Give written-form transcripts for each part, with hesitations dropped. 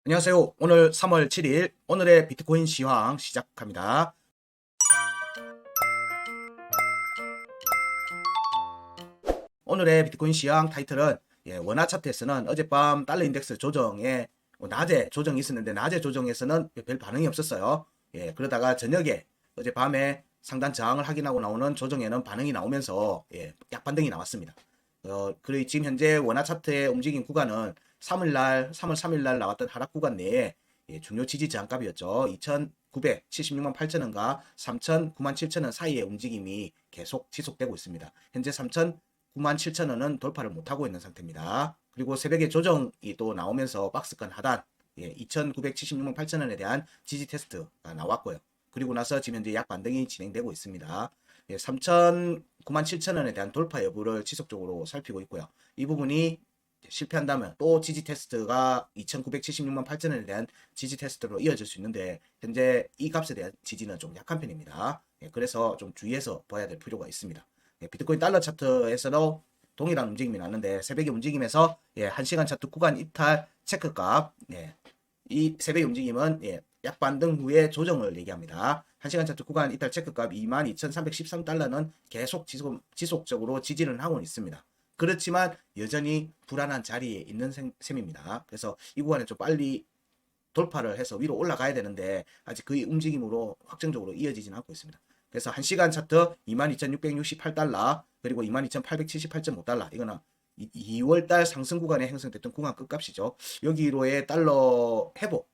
안녕하세요. 오늘 3월 7일 오늘의 비트코인 시황 시작합니다. 오늘의 비트코인 시황 타이틀은 원화 차트에서는 어젯밤 달러 인덱스 조정에 낮에 조정이 있었는데 낮에 조정에서는 별 반응이 없었어요. 그러다가 저녁에 어젯밤에 상단 저항을 확인하고 나오는 조정에는 반응이 나오면서 약반등이 나왔습니다. 그리고 지금 현재 원화 차트의 움직임 구간은 3월 3일 날 나왔던 하락 구간 내에 중요 지지 저항값이었죠. 2,976만 8천원과 3,009만 7천원 사이의 움직임이 계속 지속되고 있습니다. 현재 3,009만 7천원은 돌파를 못하고 있는 상태입니다. 그리고 새벽에 조정이 또 나오면서 박스권 하단 2,976만 8천원에 대한 지지 테스트가 나왔고요. 그리고 나서 지금 현재 약 반등이 진행되고 있습니다. 3,009만 7천원에 대한 돌파 여부를 지속적으로 살피고 있고요. 이 부분이 실패한다면 또 지지 테스트가 2,976만 8천원에 대한 지지 테스트로 이어질 수 있는데 현재 이 값에 대한 지지는 좀 약한 편입니다. 그래서 좀 주의해서 봐야 될 필요가 있습니다. 비트코인 달러 차트에서도 동일한 움직임이 나는데 새벽의 움직임에서 1시간 차트 구간 이탈 체크값 이 새벽의 움직임은 약반등 후에 조정을 얘기합니다. 1시간 차트 구간 이탈 체크값 22,313달러는 계속 지속적으로 지지를 하고 있습니다. 그렇지만 여전히 불안한 자리에 있는 셈입니다. 그래서 이 구간에 좀 빨리 돌파를 해서 위로 올라가야 되는데 아직 그 움직임으로 확정적으로 이어지진 않고 있습니다. 그래서 1시간 차트 22,668달러 그리고 22,878.5달러 이거는 2월달 상승 구간에 형성됐던 구간 끝값이죠. 여기로의 달러 회복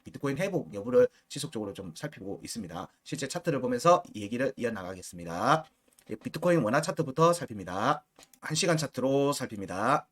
비트코인 회복 여부를 지속적으로 좀 살피고 있습니다. 실제 차트를 보면서 얘기를 이어나가겠습니다. 비트코인 원화 차트부터 살핍니다. 1시간 차트로 살핍니다.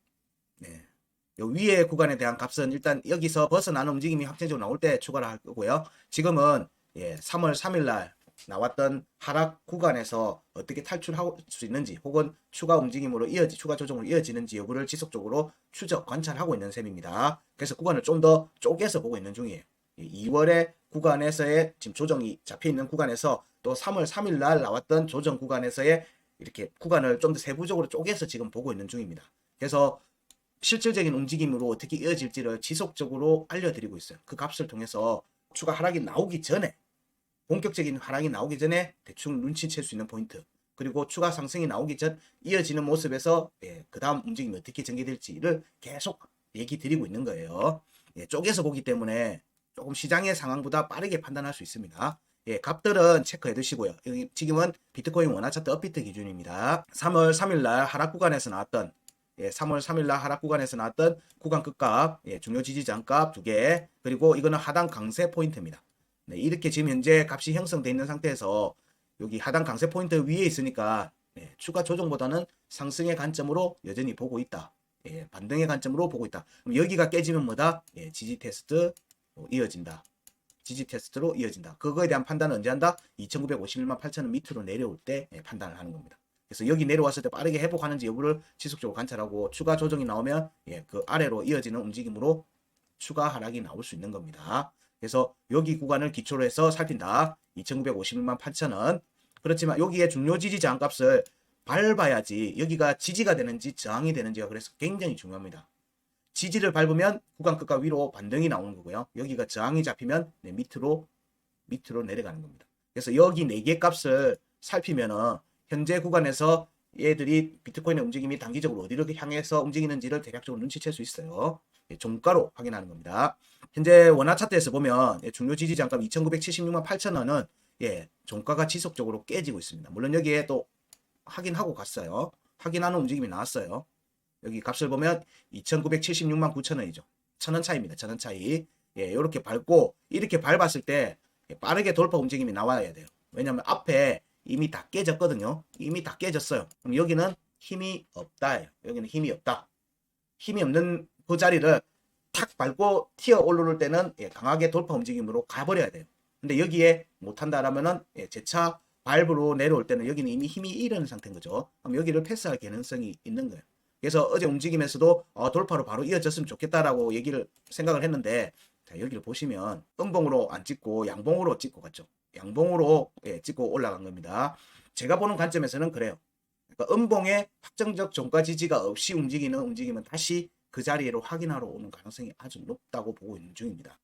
요 위에 구간에 대한 값은 일단 여기서 벗어나는 움직임이 확정적으로 나올 때 추가를 할 거고요. 지금은 3월 3일 날 나왔던 하락 구간에서 어떻게 탈출할 수 있는지 혹은 추가 움직임으로 추가 조정으로 이어지는지 여부를 지속적으로 추적 관찰하고 있는 셈입니다. 그래서 구간을 좀 더 쪼개서 보고 있는 중이에요. 2월의 구간에서의 지금 조정이 잡혀 있는 구간에서 또 3월 3일 날 나왔던 조정 구간에서의 이렇게 구간을 좀 더 세부적으로 쪼개서 지금 보고 있는 중입니다. 그래서 실질적인 움직임으로 어떻게 이어질지를 지속적으로 알려드리고 있어요. 그 값을 통해서 추가 하락이 나오기 전에 본격적인 하락이 나오기 전에 대충 눈치챌 수 있는 포인트 그리고 추가 상승이 나오기 전 이어지는 모습에서 그 다음 움직임이 어떻게 전개될지를 계속 얘기 드리고 있는 거예요. 쪼개서 보기 때문에 조금 시장의 상황보다 빠르게 판단할 수 있습니다. 값들은 체크해 두시고요. 여기 지금은 비트코인 원화 차트 업비트 기준입니다. 3월 3일 날 하락 구간에서 나왔던 3월 3일 날 하락 구간에서 나왔던 구간 끝값, 중요 지지장값 2개, 그리고 이거는 하단 강세 포인트입니다. 이렇게 지금 현재 값이 형성되어 있는 상태에서 여기 하단 강세 포인트 위에 있으니까 추가 조정보다는 상승의 관점으로 여전히 보고 있다. 반등의 관점으로 보고 있다. 그럼 여기가 깨지면 뭐다? 지지 테스트 이어진다. 지지 테스트로 이어진다. 그거에 대한 판단은 언제 한다? 2,951만 8천원 밑으로 내려올 때 판단을 하는 겁니다. 그래서 여기 내려왔을 때 빠르게 회복하는지 여부를 지속적으로 관찰하고 추가 조정이 나오면 그 아래로 이어지는 움직임으로 추가 하락이 나올 수 있는 겁니다. 그래서 여기 구간을 기초로 해서 살핀다. 2,951만 8천원. 그렇지만 여기에 중요 지지 저항값을 밟아야지 여기가 지지가 되는지 저항이 되는지가 그래서 굉장히 중요합니다. 지지를 밟으면 구간 끝과 위로 반등이 나오는 거고요. 여기가 저항이 잡히면 밑으로 내려가는 겁니다. 그래서 여기 4개 값을 살피면은 현재 구간에서 얘들이 비트코인의 움직임이 단기적으로 어디로 향해서 움직이는지를 대략적으로 눈치챌 수 있어요. 종가로 확인하는 겁니다. 현재 원화 차트에서 보면 중요 지지 장값 2,976만 8천원은 종가가 지속적으로 깨지고 있습니다. 물론 여기에 또 확인하고 갔어요. 확인하는 움직임이 나왔어요. 여기 값을 보면 2,976만 9천원이죠. 1,000원 차이입니다. 1,000원 차이. 이렇게 밟고 이렇게 밟았을 때 빠르게 돌파 움직임이 나와야 돼요. 왜냐하면 앞에 이미 다 깨졌거든요. 이미 다 깨졌어요. 그럼 여기는 힘이 없다. 여기는 힘이 없다. 힘이 없는 그 자리를 탁 밟고 튀어 오르를 때는 강하게 돌파 움직임으로 가버려야 돼요. 근데 여기에 못한다라면은 재차 밟으로 내려올 때는 여기는 이미 힘이 잃은 상태인 거죠. 그럼 여기를 패스할 가능성이 있는 거예요. 그래서 어제 움직임에서도 돌파로 바로 이어졌으면 좋겠다라고 생각을 했는데 자, 여기를 보시면 음봉으로 안 찍고 양봉으로 찍고 갔죠. 양봉으로 찍고 올라간 겁니다. 제가 보는 관점에서는 그래요. 그러니까 음봉에 확정적 종가 지지가 없이 움직이는 움직임은 다시 그 자리로 확인하러 오는 가능성이 아주 높다고 보고 있는 중입니다.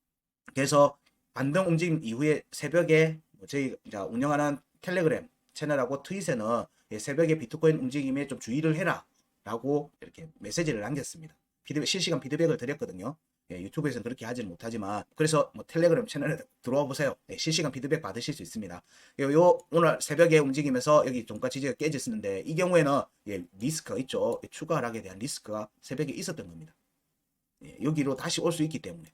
그래서 반등 움직임 이후에 새벽에 저희 운영하는 텔레그램 채널하고 트윗에는 새벽에 비트코인 움직임에 좀 주의를 해라 라고 이렇게 메시지를 남겼습니다. 실시간 피드백을 드렸거든요. 유튜브에서는 그렇게 하지는 못하지만 그래서 텔레그램 채널에 들어와 보세요. 실시간 피드백 받으실 수 있습니다. 오늘 새벽에 움직이면서 여기 종가 지지가 깨졌는데 이 경우에는 리스크가 있죠. 추가 하락에 대한 리스크가 새벽에 있었던 겁니다. 여기로 다시 올 수 있기 때문에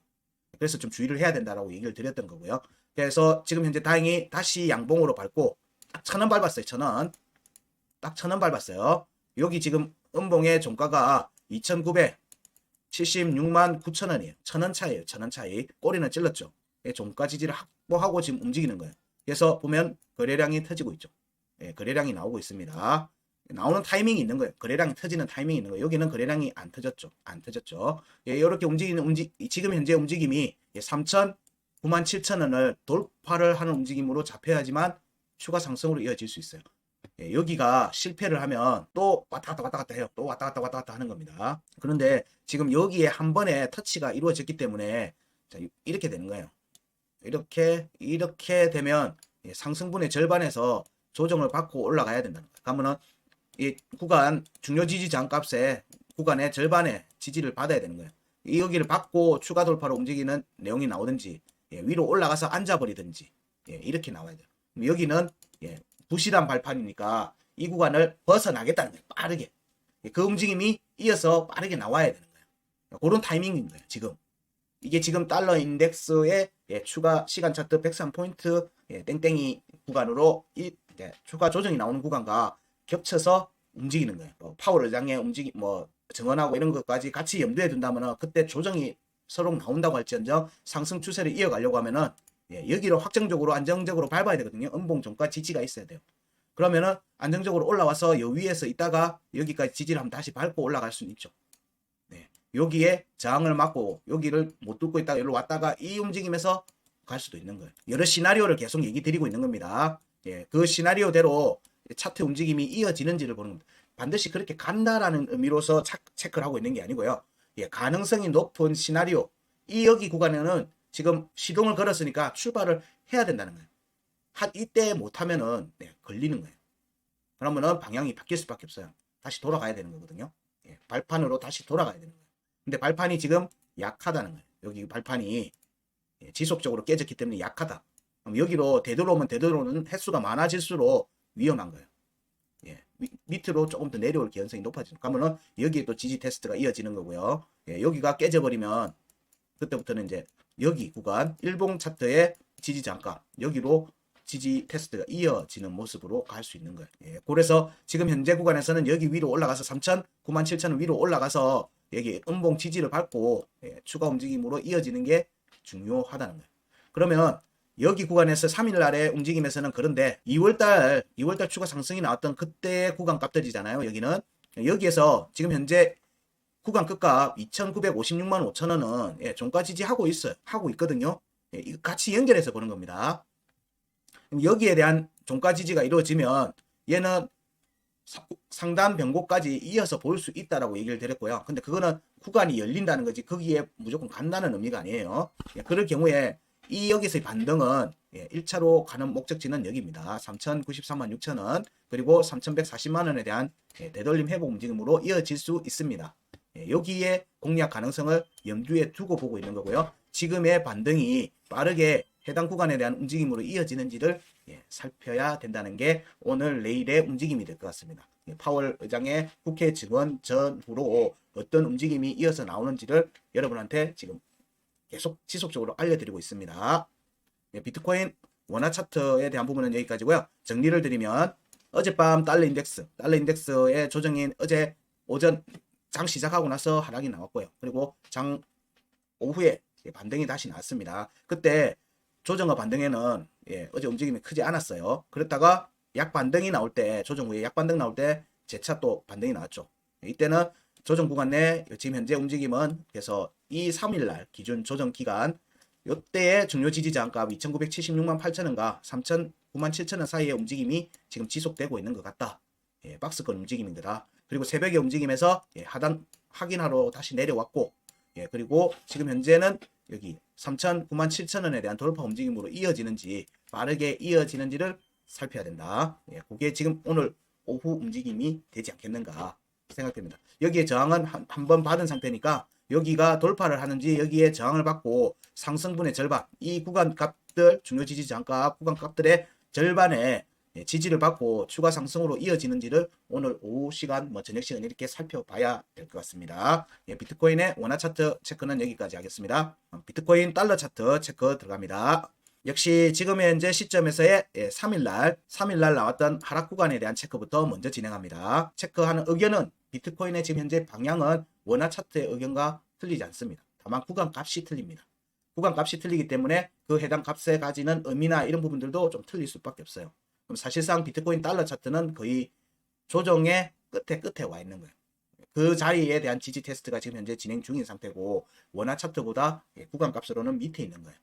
그래서 좀 주의를 해야 된다라고 얘기를 드렸던 거고요. 그래서 지금 현재 다행히 다시 양봉으로 밟고 딱 1,000원 밟았어요. 1,000원. 딱 1,000원 밟았어요. 여기 지금 음봉의 종가가 2,976만 9천원이에요. 1,000원 차이에요. 1,000원 차이. 꼬리는 찔렀죠. 종가 지지를 확보하고 지금 움직이는 거예요. 그래서 보면 거래량이 터지고 있죠. 거래량이 나오고 있습니다. 나오는 타이밍이 있는 거예요. 거래량이 터지는 타이밍이 있는 거예요. 여기는 거래량이 안 터졌죠. 안 터졌죠. 이렇게 움직이는 지금 현재 움직임이 97,000원을 돌파를 하는 움직임으로 잡혀야지만 추가 상승으로 이어질 수 있어요. 여기가 실패를 하면 또 왔다 갔다 해요. 또 왔다 갔다 하는 겁니다. 그런데 지금 여기에 한 번에 터치가 이루어졌기 때문에 이렇게 되는 거예요. 이렇게 되면 상승분의 절반에서 조정을 받고 올라가야 된다는 거예요. 그러면은 이 구간 중요 지지 저항값의 구간의 절반의 지지를 받아야 되는 거예요. 여기를 받고 추가 돌파로 움직이는 내용이 나오든지 위로 올라가서 앉아버리든지 이렇게 나와야 돼요. 여기는 부실한 발판이니까 이 구간을 벗어나겠다는 거예요. 빠르게. 그 움직임이 이어서 빠르게 나와야 되는 거예요. 그런 타이밍인 거예요. 지금. 이게 지금 달러 인덱스의 추가 시간 차트 103포인트 땡땡이 구간으로 추가 조정이 나오는 구간과 겹쳐서 움직이는 거예요. 파월 의장의 움직임, 증언하고 이런 것까지 같이 염두에 둔다면 그때 조정이 서로 나온다고 할지언정 상승 추세를 이어가려고 하면은 여기로 확정적으로 안정적으로 밟아야 되거든요. 음봉 종가 지지가 있어야 돼요. 그러면은 안정적으로 올라와서 요 위에서 있다가 여기까지 지지를 한번 다시 밟고 올라갈 수는 있죠. 여기에 저항을 맞고 여기를 못 뚫고 있다가 여기로 왔다가 이 움직임에서 갈 수도 있는 거예요. 여러 시나리오를 계속 얘기 드리고 있는 겁니다. 그 시나리오대로 차트 움직임이 이어지는지를 보는 겁니다. 반드시 그렇게 간다라는 의미로서 체크를 하고 있는 게 아니고요. 가능성이 높은 시나리오. 여기 구간에는 지금 시동을 걸었으니까 출발을 해야 된다는 거예요. 이때 못하면은 걸리는 거예요. 그러면은 방향이 바뀔 수밖에 없어요. 다시 돌아가야 되는 거거든요. 발판으로 다시 돌아가야 되는 거예요. 근데 발판이 지금 약하다는 거예요. 여기 발판이 지속적으로 깨졌기 때문에 약하다. 그럼 여기로 되돌아오는 횟수가 많아질수록 위험한 거예요. 밑으로 조금 더 내려올 가능성이 높아지죠. 그러면은 여기에 또 지지 테스트가 이어지는 거고요. 여기가 깨져버리면 그때부터는 이제 여기 구간 일봉 차트의 지지 장가 여기로 지지 테스트가 이어지는 모습으로 갈 수 있는 거예요. 그래서 지금 현재 구간에서는 여기 위로 올라가서 97,000원 위로 올라가서 여기 음봉 지지를 밟고 추가 움직임으로 이어지는 게 중요하다는 거예요. 그러면 여기 구간에서 3일날의 움직임에서는 그런데 2월달 추가 상승이 나왔던 그때 구간 값들이잖아요. 여기는 여기에서 지금 현재 구간 끝값 2,956만 5천원은 종가 지지하고 있어요. 하고 있거든요. 이거 같이 연결해서 보는 겁니다. 여기에 대한 종가 지지가 이루어지면 얘는 상단 변곡까지 이어서 볼 수 있다라고 얘기를 드렸고요. 근데 그거는 구간이 열린다는 거지 거기에 무조건 간다는 의미가 아니에요. 그럴 경우에 여기서의 반등은 1차로 가는 목적지는 여기입니다. 3,093만 6천원 그리고 3,140만원에 대한 되돌림 회복 움직임으로 이어질 수 있습니다. 여기에 공략 가능성을 염두에 두고 보고 있는 거고요. 지금의 반등이 빠르게 해당 구간에 대한 움직임으로 이어지는지를 살펴야 된다는 게 오늘 내일의 움직임이 될 것 같습니다. 파월 의장의 국회 증언 전후로 어떤 움직임이 이어서 나오는지를 여러분한테 지금 계속 지속적으로 알려드리고 있습니다. 비트코인 원화 차트에 대한 부분은 여기까지고요. 정리를 드리면 어젯밤 달러 인덱스의 조정인 어제 오전 장 시작하고 나서 하락이 나왔고요. 그리고 장 오후에 반등이 다시 나왔습니다. 그때 조정과 반등에는 어제 움직임이 크지 않았어요. 그랬다가 약 반등이 나올 때 조정 후에 약 반등 나올 때 재차 또 반등이 나왔죠. 이때는 조정 구간 내 지금 현재 움직임은 그래서 이 3일날 기준 조정 기간 이때의 중요 지지 저항값 2,976만 8천원과 3,009만 7천원 사이의 움직임이 지금 지속되고 있는 것 같다. 박스권 움직임인 거다. 그리고 새벽의 움직임에서 하단 확인하러 다시 내려왔고, 예, 그리고 지금 현재는 여기 3천, 9만 7천 원에 대한 돌파 움직임으로 이어지는지 빠르게 이어지는지를 살펴야 된다. 예, 그게 지금 오늘 오후 움직임이 되지 않겠는가 생각됩니다. 여기에 저항은 한 번 받은 상태니까 여기가 돌파를 하는지 여기에 저항을 받고 상승분의 절반, 이 구간 값들, 중요 지지 저항값 구간 값들의 절반의 지지를 받고 추가 상승으로 이어지는지를 오늘 오후 시간, 저녁 시간 이렇게 살펴봐야 될 것 같습니다. 예, 비트코인의 원화 차트 체크는 여기까지 하겠습니다. 비트코인 달러 차트 체크 들어갑니다. 역시 지금 현재 시점에서의 3일날 나왔던 하락 구간에 대한 체크부터 먼저 진행합니다. 체크하는 의견은 비트코인의 지금 현재 방향은 원화 차트의 의견과 틀리지 않습니다. 다만 구간 값이 틀립니다. 구간 값이 틀리기 때문에 그 해당 값에 가지는 의미나 이런 부분들도 좀 틀릴 수밖에 없어요. 그럼 사실상 비트코인 달러 차트는 거의 조정의 끝에 와 있는 거예요. 그 자리에 대한 지지 테스트가 지금 현재 진행 중인 상태고 원화 차트보다 구간 값으로는 밑에 있는 거예요.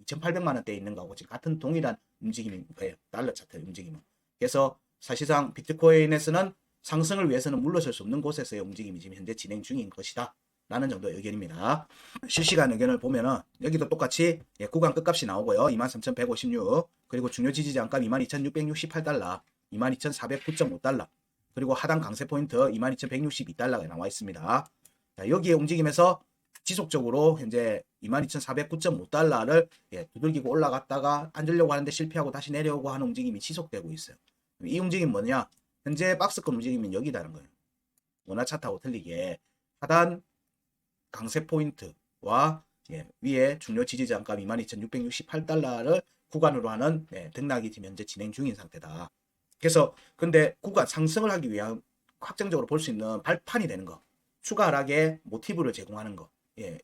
2,800만 원대에 있는 거하고 지금 같은 동일한 움직임인 거예요. 달러 차트 움직임은. 그래서 사실상 비트코인에서는 상승을 위해서는 물러설 수 없는 곳에서의 움직임이 지금 현재 진행 중인 것이다 라는 정도의 의견입니다. 실시간 의견을 보면은 여기도 똑같이 구간 끝값이 나오고요. 23,156, 그리고 중요 지지 저항값 22,668달러, 22,409.5달러, 그리고 하단 강세 포인트 22,162달러가 나와 있습니다. 자, 여기에 움직임에서 지속적으로 현재 22,409.5달러를 두들기고 올라갔다가 앉으려고 하는데 실패하고 다시 내려오고 하는 움직임이 지속되고 있어요. 이 움직임 뭐냐? 현재 박스권 움직임은 여기다는 거예요. 원화 차트하고 틀리게 하단 강세 포인트와 위에 중요 지지 저항값 22,668달러를 구간으로 하는 등락이 지금 현재 진행 중인 상태다. 그래서 근데 구간 상승을 하기 위한 확정적으로 볼 수 있는 발판이 되는 거, 추가 하락의 모티브를 제공하는 거,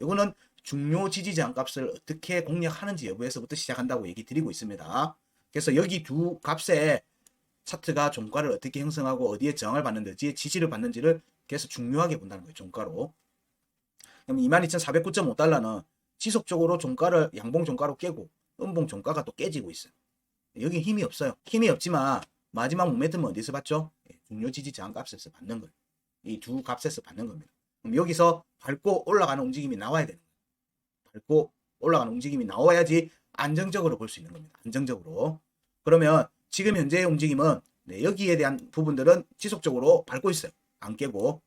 이거는 중요 지지 저항값을 어떻게 공략하는지 여부에서부터 시작한다고 얘기 드리고 있습니다. 그래서 여기 두 값의 차트가 종가를 어떻게 형성하고 어디에 저항을 받는지 지지를 받는지를 계속 중요하게 본다는 거예요. 종가로. 그럼 22,409.5달러는 지속적으로 종가를 양봉 종가로 깨고 음봉 종가가 또 깨지고 있어요. 여기 힘이 없어요. 힘이 없지만 마지막 모멘텀은 어디서 받죠? 중요 지지 저항 값에서 받는 거예요. 이 두 값에서 받는 겁니다. 그럼 여기서 밟고 올라가는 움직임이 나와야 되는 거예요. 밟고 올라가는 움직임이 나와야지 안정적으로 볼 수 있는 겁니다. 안정적으로. 그러면 지금 현재의 움직임은 여기에 대한 부분들은 지속적으로 밟고 있어요. 안 깨고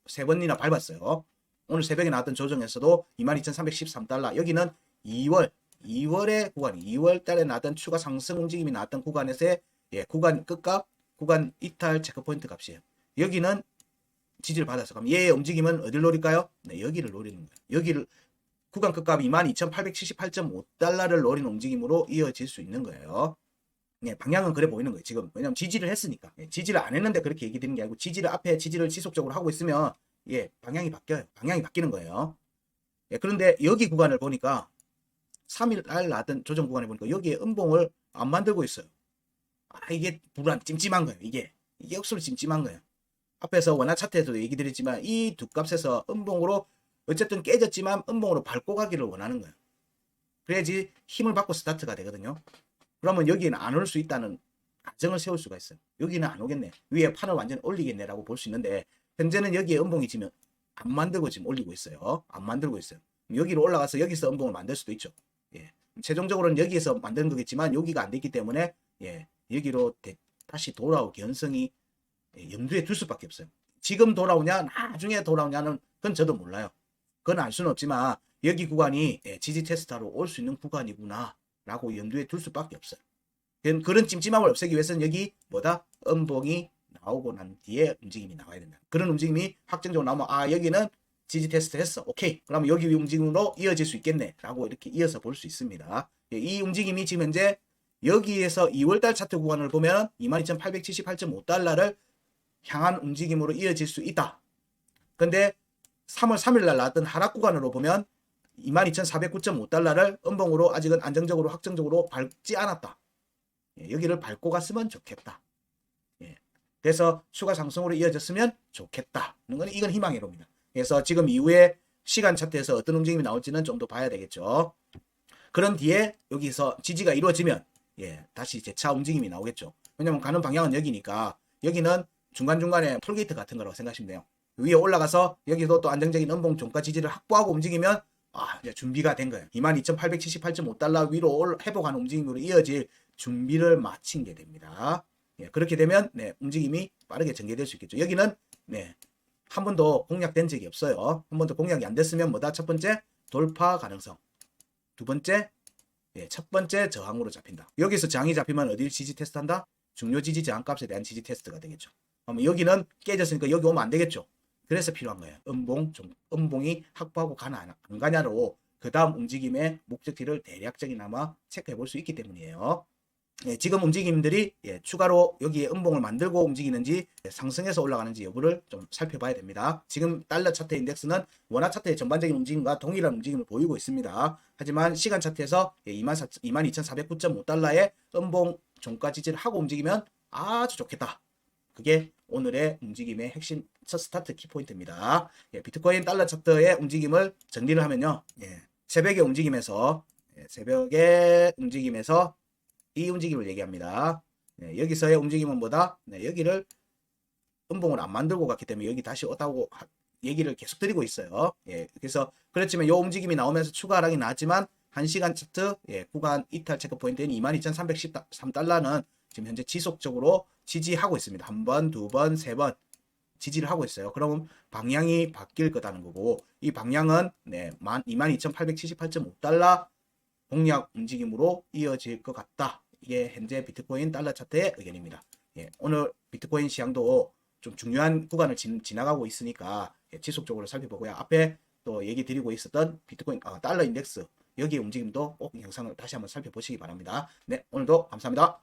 3번이나 밟았어요. 오늘 새벽에 나왔던 조정에서도 22,313달러, 여기는 2월의 구간, 2월 달에 나왔던 추가 상승 움직임이 나왔던 구간에서의 구간 끝값, 구간 이탈 체크포인트 값이에요. 여기는 지지를 받아서 그럼 얘의 움직임은 어디를 노릴까요? 여기를 노리는 거예요. 여기를 구간 끝값 22,878.5달러를 노리는 움직임으로 이어질 수 있는 거예요. 방향은 그래 보이는 거예요. 지금 왜냐면 지지를 했으니까. 지지를 안 했는데 그렇게 얘기 드리는 게 아니고 지지를 앞에 지지를 지속적으로 하고 있으면 방향이 바뀌어요. 방향이 바뀌는 거예요. 그런데 여기 구간을 보니까 3일날 나왔던 조정 구간에 보니까 여기에 음봉을 안 만들고 있어요. 이게 찜찜한 거예요. 이게 억수로 찜찜한 거예요. 앞에서 원화 차트에서도 얘기 드렸지만 이 두 값에서 음봉으로 어쨌든 깨졌지만 음봉으로 밟고 가기를 원하는 거예요. 그래야지 힘을 받고 스타트가 되거든요. 그러면 여기는 안 올 수 있다는 가정을 세울 수가 있어요. 여기는 안 오겠네. 위에 판을 완전히 올리겠네라고 볼 수 있는데 현재는 여기에 음봉이 지면 안 만들고 지금 올리고 있어요. 안 만들고 있어요. 여기로 올라가서 여기서 음봉을 만들 수도 있죠. 최종적으로는 여기에서 만드는 거겠지만 여기가 안 됐기 때문에 여기로 다시 돌아올 개연성이 염두에 둘 수밖에 없어요. 지금 돌아오냐 나중에 돌아오냐는 그건 저도 몰라요. 그건 알 수는 없지만 여기 구간이 지지 테스트하러 올 수 있는 구간이구나 라고 염두에 둘 수밖에 없어요. 그런 찜찜함을 없애기 위해서는 여기 음봉이 나오고 난 뒤에 움직임이 나와야 된다. 그런 움직임이 확정적으로 나오면 여기는 지지 테스트 했어. 오케이. 그러면 여기 움직임으로 이어질 수 있겠네 라고 이렇게 이어서 볼 수 있습니다. 이 움직임이 지금 현재 여기에서 2월달 차트 구간을 보면 22,878.5달러를 향한 움직임으로 이어질 수 있다. 근데 3월 3일날 나왔던 하락 구간으로 보면 22,409.5달러를 음봉으로 아직은 안정적으로 확정적으로 밟지 않았다. 여기를 밟고 갔으면 좋겠다. 그래서 추가 상승으로 이어졌으면 좋겠다. 이건 희망이로입니다. 그래서 지금 이후에 시간 차트에서 어떤 움직임이 나올지는 좀 더 봐야 되겠죠. 그런 뒤에 여기서 지지가 이루어지면 다시 재차 움직임이 나오겠죠. 왜냐면 가는 방향은 여기니까 여기는 중간중간에 톨게이트 같은 거라고 생각하시면 돼요. 위에 올라가서 여기도 또 안정적인 음봉 종가 지지를 확보하고 움직이면 이제 준비가 된 거예요. 22,878.5달러 위로 회복하는 움직임으로 이어질 준비를 마친 게 됩니다. 예, 그렇게 되면 움직임이 빠르게 전개될 수 있겠죠. 여기는 한 번도 공략된 적이 없어요. 한 번도 공략이 안 됐으면 뭐다? 첫 번째 돌파 가능성, 두 번째 첫 번째 저항으로 잡힌다. 여기서 저항이 잡히면 어디를 지지 테스트한다? 중요 지지 저항값에 대한 지지 테스트가 되겠죠. 그러면 여기는 깨졌으니까 여기 오면 안 되겠죠. 그래서 필요한 거예요. 음봉이 확보하고 가나 안 가냐로 그 다음 움직임의 목적지를 대략적이나마 체크해 볼 수 있기 때문이에요. 지금 움직임들이 추가로 여기에 음봉을 만들고 움직이는지 상승해서 올라가는지 여부를 좀 살펴봐야 됩니다. 지금 달러 차트 인덱스는 원화 차트의 전반적인 움직임과 동일한 움직임을 보이고 있습니다. 하지만 시간 차트에서 22,409.5달러의 음봉 종가 지지를 하고 움직이면 아주 좋겠다. 그게 오늘의 움직임의 핵심 첫 스타트 키포인트입니다. 비트코인 달러 차트의 움직임을 정리를 하면요. 새벽의 움직임에서 이 움직임을 얘기합니다. 여기서의 움직임은 뭐다? 여기를 음봉을 안 만들고 갔기 때문에 여기 다시 오다고 얘기를 계속 드리고 있어요. 그래서 그렇지만 이 움직임이 나오면서 추가 하락이 나왔지만 1시간 차트 구간 이탈 체크 포인트인 22,313달러는 지금 현재 지속적으로 지지하고 있습니다. 한 번, 두 번, 세 번 지지를 하고 있어요. 그러면 방향이 바뀔 거다는 거고 이 방향은 22,878.5달러 공략 움직임으로 이어질 것 같다. 이게 현재 비트코인 달러 차트의 의견입니다. 오늘 비트코인 시장도 좀 중요한 구간을 지나가고 있으니까 지속적으로 살펴보고요. 앞에 또 얘기 드리고 있었던 비트코인 달러 인덱스 여기의 움직임도 꼭 영상을 다시 한번 살펴보시기 바랍니다. 네, 오늘도 감사합니다.